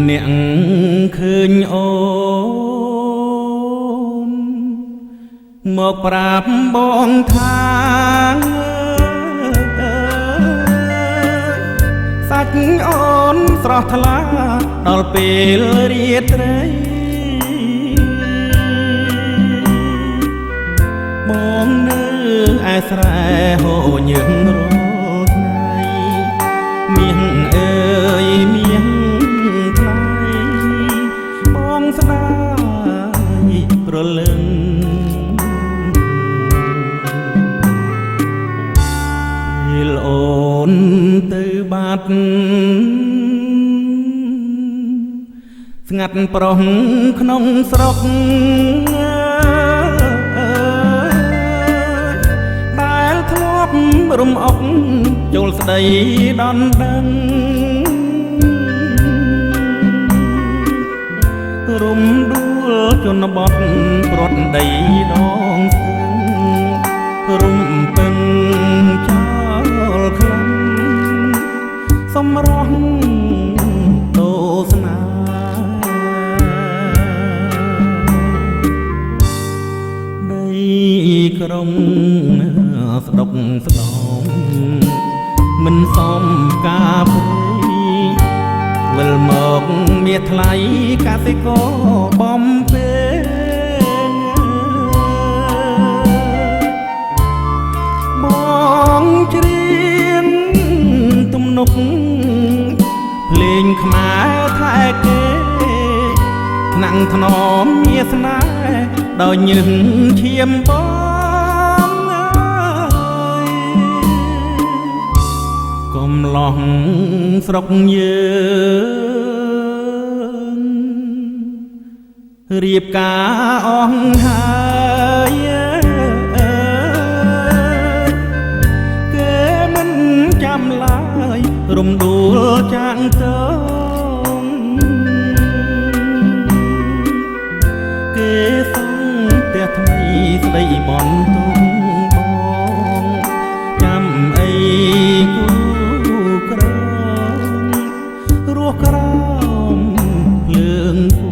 អ្នកឃើញអូនមកប្រាប់បងថាសាច់អូនស្រស់ថ្លាដល់ពេលរាត្រីបងនៅឯស្រែហូរញឹងរាល់ថ្ងៃមាសអើយមាសថ្លៃបងស្ដាយរលឹងពេលអូនទៅបាត់ស្ងាត់ប្រុសក្នុងស្រុកដែលធ្លាប់រំអុកចូលស្ដីដណ្ដឹងរំដួលជនបទព្រាត់ដីដងស្ទឹងរំពឹងចោលខ្លាំងសម្រស់ទស្សនាដីក្រុងស្ដុកស្ដងមិនសមការព្រៃវិលមកមាសថ្លៃកសិករបំពេលបងច្រៀងទំនុកភ្លេងខ្មែរថែគេថ្នាំងថ្នមមាសស្នេហ៍ដោយញឹងឈាមបងកំឡោះស្រុកយើងរៀបការអស់ហើយគេមិនចាំឡើយរំដួលចាងតងគេសង់ផ្ទះថ្មីស្ដីបន់ទុំបងចាំអីគូក្ររស់ក្រោមភ្លើងពូ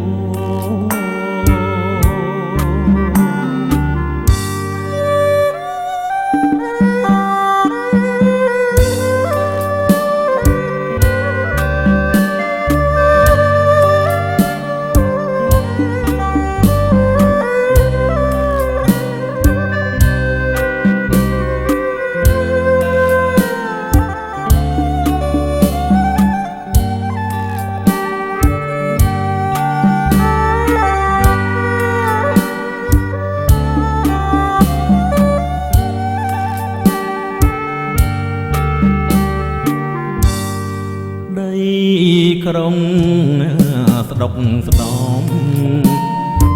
ក្រុងស្ដុកស្ដំ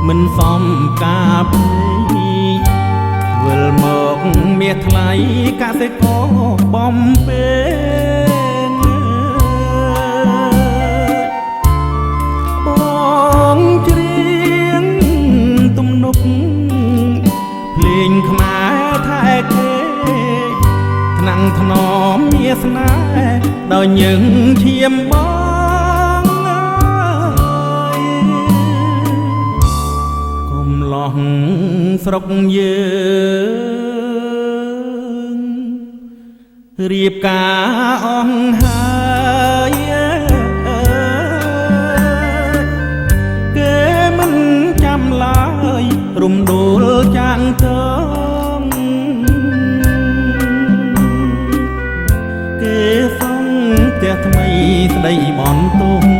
មិនសមការព្រៃវិលមកមាសថ្លៃកសិករបំពេលបងច្រៀងទំនុកភ្លេងខ្មែរថែគេថ្នាំងថ្នមមាសស្នេហ៍ដោយញឹងឈាមបងស្រុកយើងរៀបការអស់ហើយគេមិនចាំឡើយរំដួលចាងតងគេសង់ផ្ទះថ្មីស្ដីបន់ទុំ